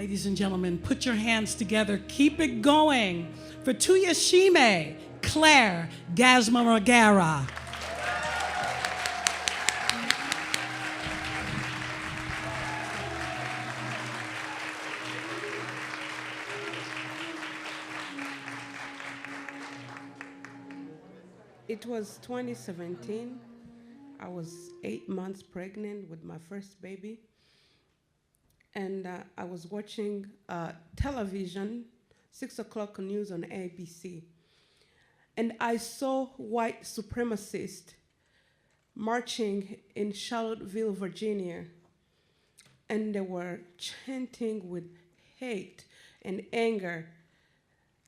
Ladies and gentlemen, put your hands together. Keep it going for Tuyishime, Claire Gasamagera. It was 2017. I was 8 months pregnant with my first baby. And I was watching television, 6 o'clock news on ABC. And I saw white supremacists marching in Charlottesville, Virginia. And they were chanting with hate and anger.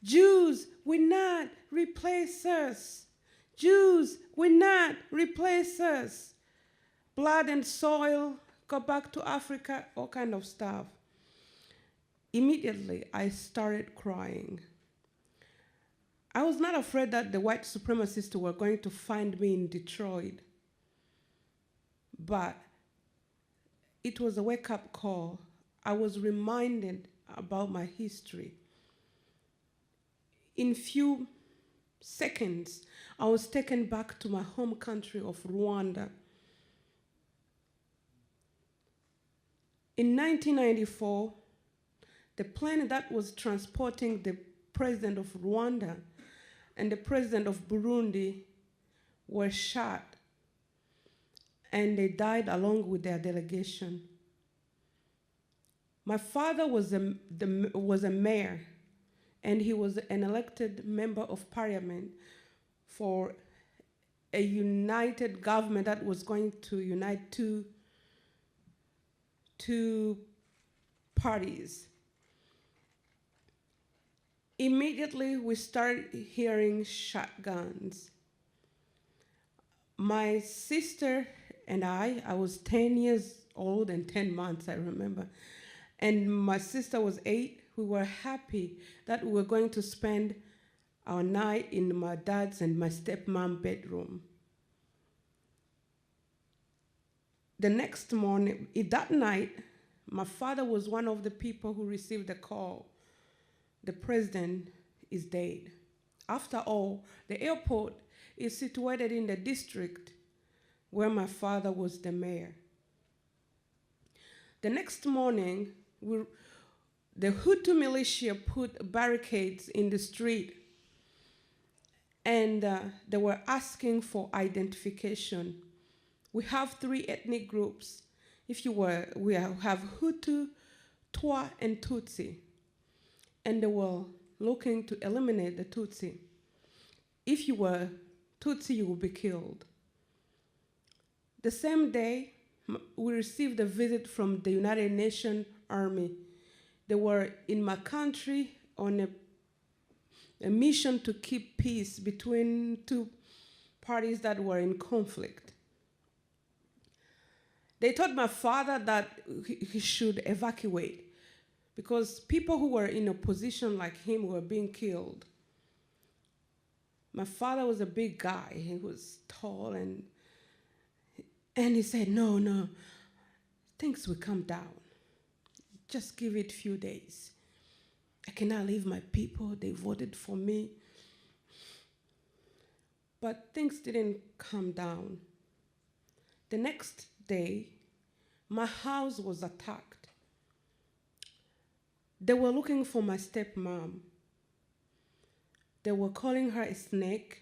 Jews will not replace us. Jews will not replace us. Blood and soil, go back to Africa, all kind of stuff. Immediately, I started crying. I was not afraid that the white supremacists were going to find me in Detroit, but it was a wake-up call. I was reminded about my history. In few seconds, I was taken back to my home country of Rwanda. In 1994, the plane that was transporting the president of Rwanda and the president of Burundi were shot, and they died along with their delegation. My father was a mayor, and he was an elected member of parliament for a united government that was going to unite two parties. Immediately, we started hearing shotguns. My sister and I was 10 years old and 10 months, I remember. And my sister was 8. We were happy that we were going to spend our night in my dad's and my stepmom's bedroom. The next morning, that night, my father was one of the people who received the call. The president is dead. After all, the airport is situated in the district where my father was the mayor. The next morning, the Hutu militia put barricades in the street, and they were asking for identification. We have 3 ethnic groups. We have Hutu, Twa, and Tutsi. And they were looking to eliminate the Tutsi. If you were Tutsi, you would be killed. The same day, we received a visit from the United Nations Army. They were in my country on a mission to keep peace between 2 parties that were in conflict. They told my father that he should evacuate because people who were in a position like him were being killed. My father was a big guy. He was tall, and he said, no, things will calm down. Just give it a few days. I cannot leave my people. They voted for me. But things didn't calm down. The next day, my house was attacked. They were looking for my stepmom. They were calling her a snake,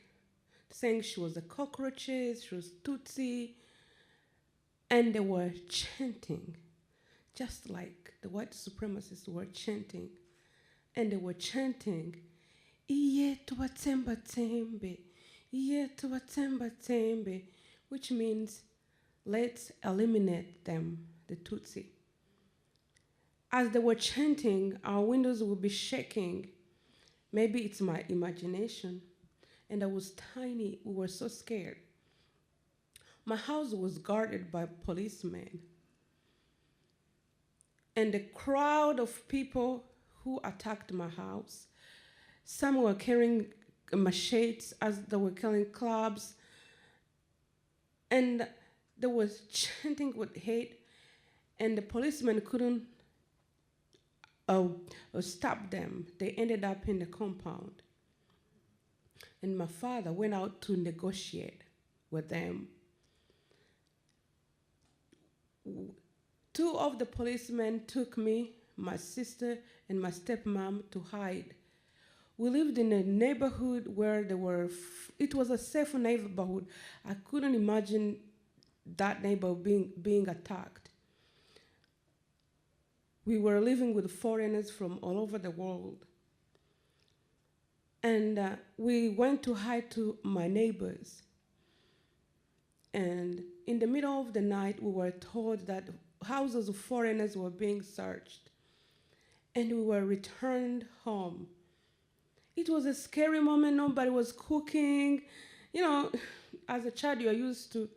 saying she was a cockroach, she was Tutsi, and they were chanting, just like the white supremacists were chanting. And they were chanting, Iye tuwatsemba tsembe, Iye tuwatsemba tsembe, which means, let's eliminate them, the Tutsi. As they were chanting, our windows would be shaking. Maybe it's my imagination. And I was tiny. We were so scared. My house was guarded by policemen. And the crowd of people who attacked my house, some were carrying machetes as they were killing clubs. And they was chanting with hate. And the policemen couldn't stop them. They ended up in the compound. And my father went out to negotiate with them. Two of the policemen took me, my sister, and my stepmom to hide. We lived in a neighborhood where it was a safe neighborhood. I couldn't imagine that neighborhood being attacked. We were living with foreigners from all over the world. And we went to hide to my neighbors. And in the middle of the night, we were told that houses of foreigners were being searched. And we were returned home. It was a scary moment. Nobody was cooking. You know, as a child, you are used to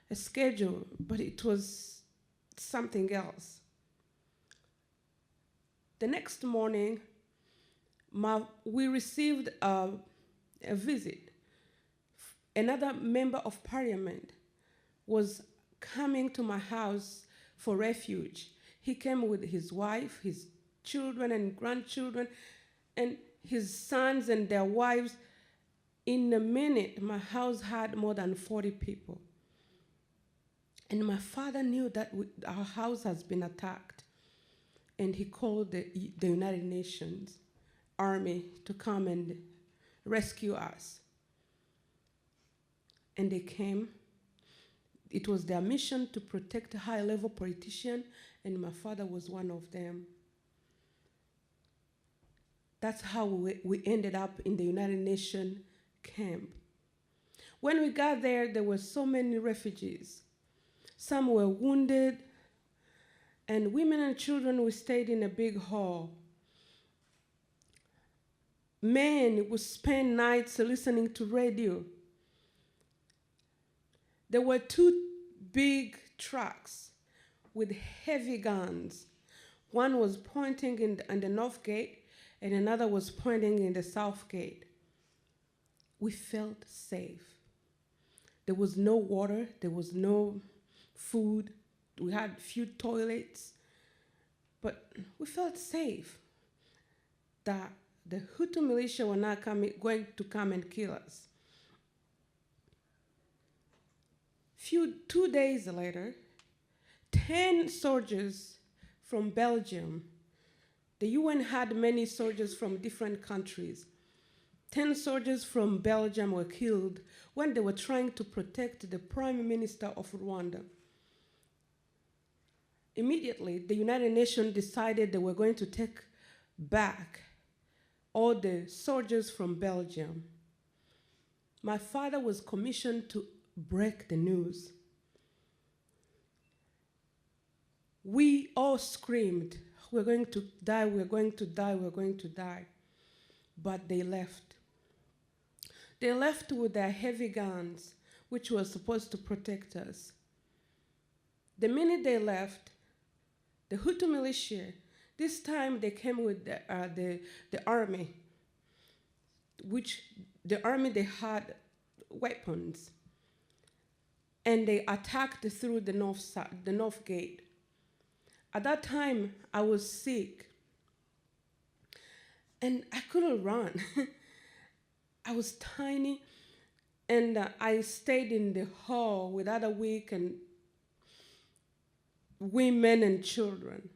a schedule, but it was something else. The next morning, we received a visit. Another member of parliament was coming to my house for refuge. He came with his wife, his children and grandchildren, and his sons and their wives. In a minute, my house had more than 40 people. And my father knew that our house has been attacked. And he called the United Nations Army to come and rescue us. And they came. It was their mission to protect high-level politicians, and my father was one of them. That's how we ended up in the United Nations camp. When we got there, there were so many refugees. Some were wounded, and women and children, we stayed in a big hall. Men would spend nights listening to radio. There were two big trucks with heavy guns. One was pointing in the north gate, and another was pointing in the south gate. We felt safe. There was no water, there was no food. We had few toilets, but we felt safe that the Hutu militia were not going to come and kill us. 2 days later, 10 soldiers from Belgium. The UN had many soldiers from different countries. 10 soldiers from Belgium were killed when they were trying to protect the Prime Minister of Rwanda. Immediately, the United Nations decided they were going to take back all the soldiers from Belgium. My father was commissioned to break the news. We all screamed, "We're going to die, we're going to die, we're going to die." But they left. They left with their heavy guns, which were supposed to protect us. The minute they left, the Hutu militia, this time they came with the army, which the army, they had weapons. And they attacked through the north gate. At that time, I was sick. And I couldn't run. I was tiny. And I stayed in the hall with other weak and women and children.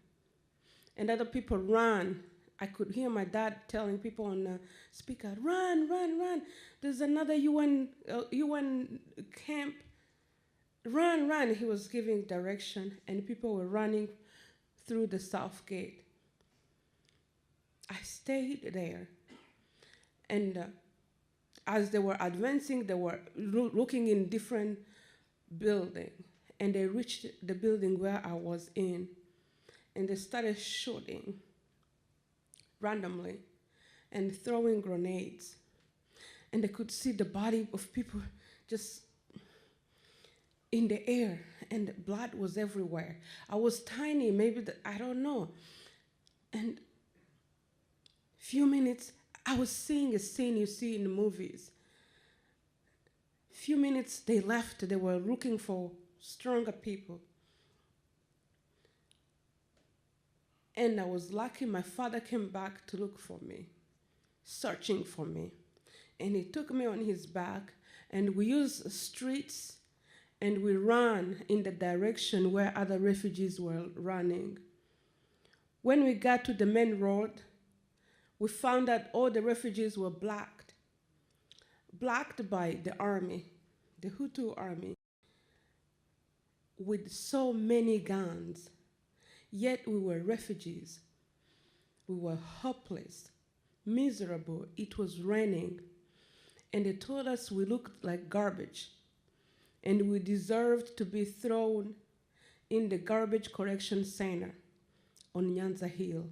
And other people ran. I could hear my dad telling people on the speaker, "Run, run, run. There's another UN camp. Run, run." He was giving direction, and people were running through the south gate. I stayed there. And as they were advancing, they were looking in different buildings. And they reached the building where I was in. And they started shooting randomly and throwing grenades. And they could see the body of people just in the air, and blood was everywhere. I was tiny, maybe, I don't know. And few minutes, I was seeing a scene you see in the movies. Few minutes, they left. They were looking for stronger people. And I was lucky my father came back to look for me, searching for me. And he took me on his back, and we used streets, and we ran in the direction where other refugees were running. When we got to the main road, we found that all the refugees were blocked by the army, the Hutu army, with so many guns. Yet we were refugees. We were hopeless, miserable. It was raining. And they told us we looked like garbage and we deserved to be thrown in the garbage collection center on Nyanza Hill.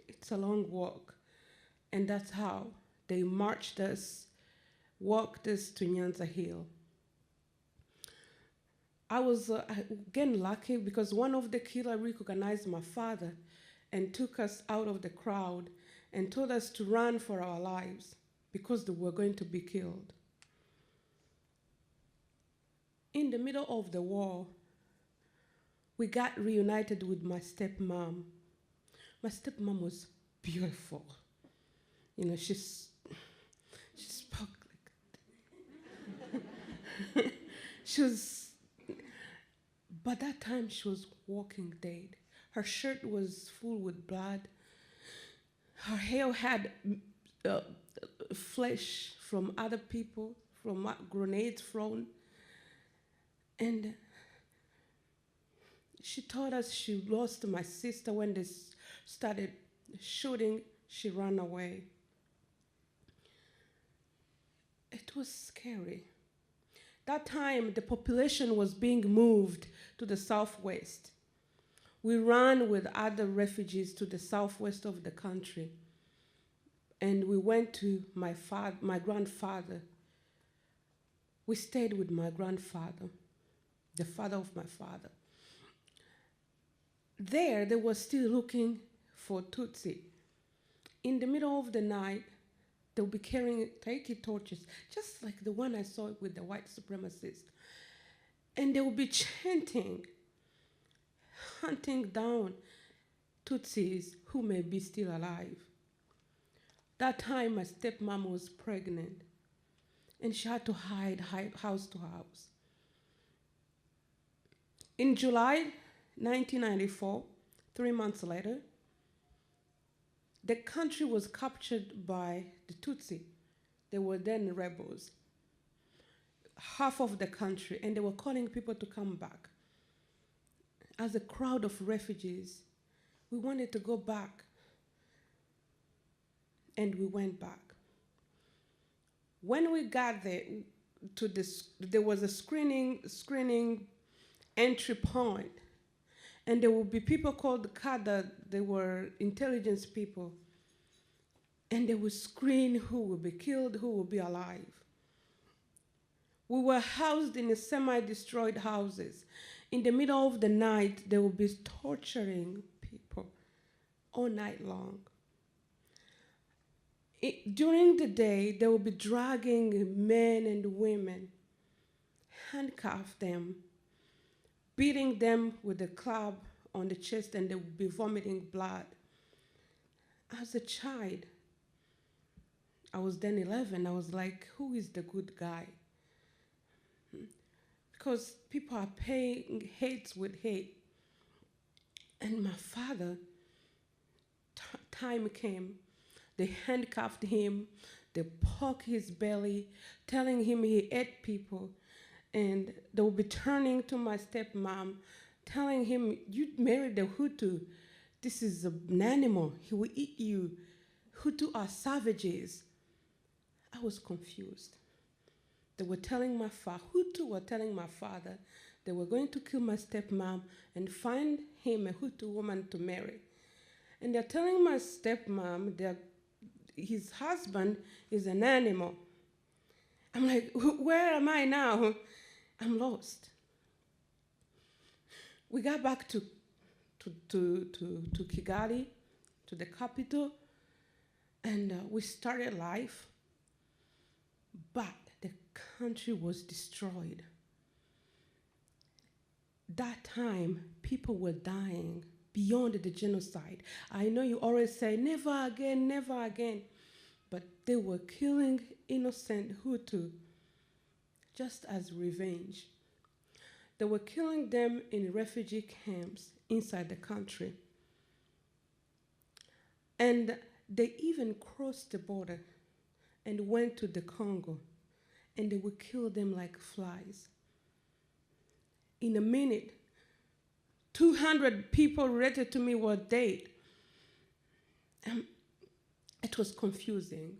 It's a long walk, and that's how they marched us, walked us to Nyanza Hill. I was again lucky because one of the killers recognized my father and took us out of the crowd and told us to run for our lives because we were going to be killed. In the middle of the war, we got reunited with my stepmom. My stepmom was beautiful. You know, she spoke like she was, by that time she was walking dead. Her shirt was full with blood. Her hair had flesh from other people, from grenades thrown. And she told us she lost my sister when they started shooting. She ran away. It was scary. That time, the population was being moved to the southwest. We ran with other refugees to the southwest of the country. And we went to my grandfather. We stayed with my grandfather, the father of my father. There, they were still looking for Tutsi. In the middle of the night, they would be carrying taiki torches, just like the one I saw with the white supremacists. And they would be chanting, hunting down Tutsis who may be still alive. That time, my stepmom was pregnant, and she had to hide house to house. In July 1994, 3 months later, the country was captured by the Tutsi. They were then rebels. Half of the country, and they were calling people to come back. As a crowd of refugees, we wanted to go back, and we went back. When we got there, there was a screening entry point. And there would be people called Kada, they were intelligence people. And they would screen who would be killed, who would be alive. We were housed in semi-destroyed houses. In the middle of the night, they would be torturing people all night long. During the day, they would be dragging men and women, handcuff them, beating them with a club on the chest, and they would be vomiting blood. As a child, I was then 11, I was like, who is the good guy? Because people are paying hate with hate. And my father, time came, they handcuffed him, they poked his belly, telling him he ate people. And they would be turning to my stepmom, telling him, you married a Hutu. This is an animal. He will eat you. Hutu are savages. I was confused. They were telling my father, Hutu were telling my father, they were going to kill my stepmom and find him a Hutu woman to marry. And they're telling my stepmom that his husband is an animal. I'm like, where am I now? I'm lost. We got back to Kigali, to the capital, and we started life, but the country was destroyed. that time, people were dying beyond the genocide. I know you always say, never again, never again. But they were killing innocent Hutu just as revenge. They were killing them in refugee camps inside the country. And they even crossed the border and went to the Congo, and they would kill them like flies. In a minute, 200 people related to me were dead. It was confusing.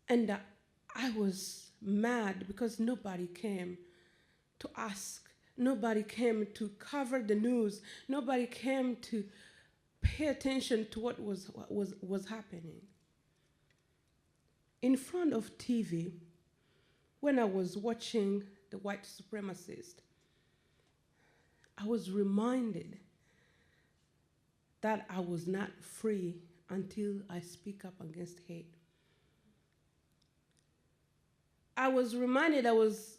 And I was mad because nobody came to ask. Nobody came to cover the news. Nobody came to pay attention to what was happening. In front of TV, when I was watching the white supremacist, I was reminded that I was not free until I speak up against hate. I was reminded it was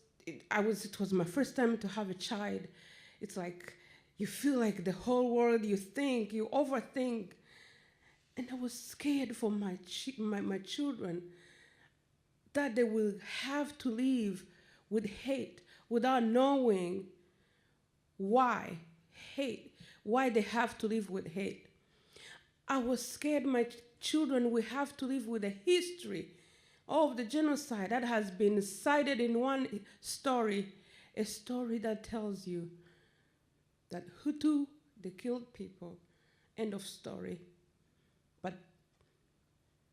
my first time to have a child. It's like you feel like the whole world, you think, you overthink. And I was scared for my children that they will have to live with hate without knowing why they have to live with hate. I was scared my children will have to live with a history of the genocide that has been cited in one story, a story that tells you that Hutu, they killed people, end of story, but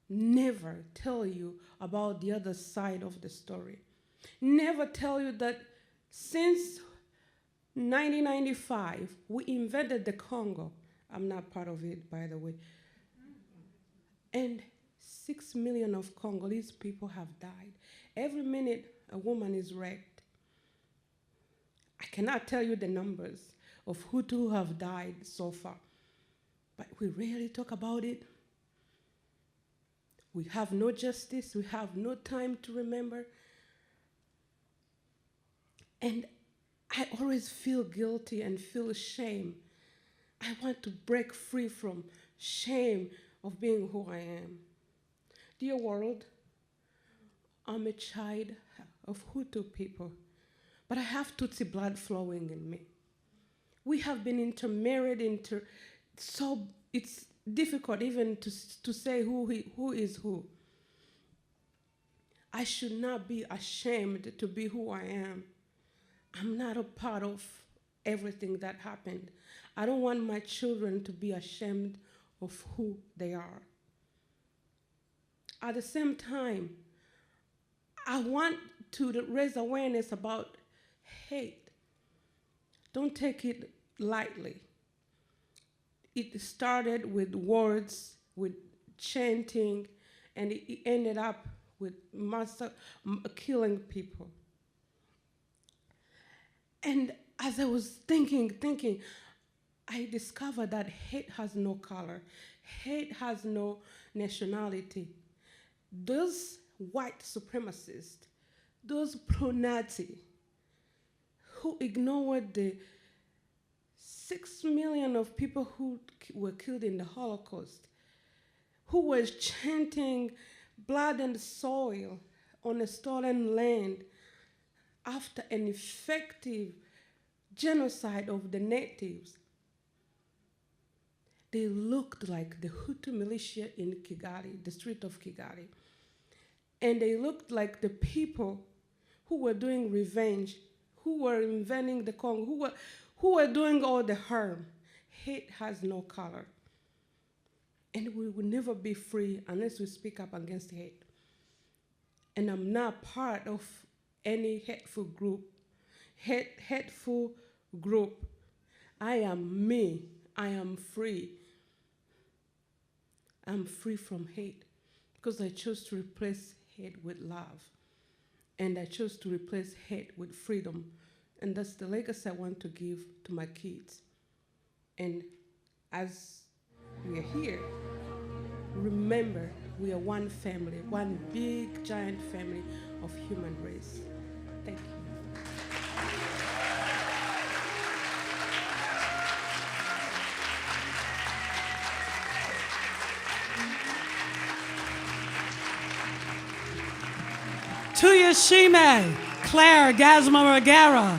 never tell you about the other side of the story. Never tell you that since 1995, we invented the Congo. I'm not part of it, by the way. And 6 million of Congolese people have died. Every minute, a woman is raped. I cannot tell you the numbers of Hutu who have died so far, but we rarely talk about it. We have no justice. We have no time to remember. And I always feel guilty and feel shame. I want to break free from shame of being who I am. Dear world, I'm a child of Hutu people, but I have Tutsi blood flowing in me. We have been intermarried so it's difficult even to say who is who. I should not be ashamed to be who I am. I'm not a part of everything that happened. I don't want my children to be ashamed of who they are. At the same time, I want to raise awareness about hate. Don't take it lightly. It started with words, with chanting, and it ended up with killing people. And as I was thinking, I discovered that hate has no color. Hate has no nationality. Those white supremacists, those pro-Nazi, who ignored the 6 million of people who were killed in the Holocaust, who were chanting blood and soil on a stolen land after an effective genocide of the natives. They looked like the Hutu militia in Kigali, the street of Kigali. And they looked like the people who were doing revenge, who were inventing the Congo, who were doing all the harm. Hate has no color. And we will never be free unless we speak up against hate. And I'm not part of any hateful group. I am me. I am free. I'm free from hate because I chose to replace hate with love. And I chose to replace hate with freedom. And that's the legacy I want to give to my kids. And as we are here, remember we are one family, one big, giant family of human race. Thank you. Tuyishime, Claire Gasamagera.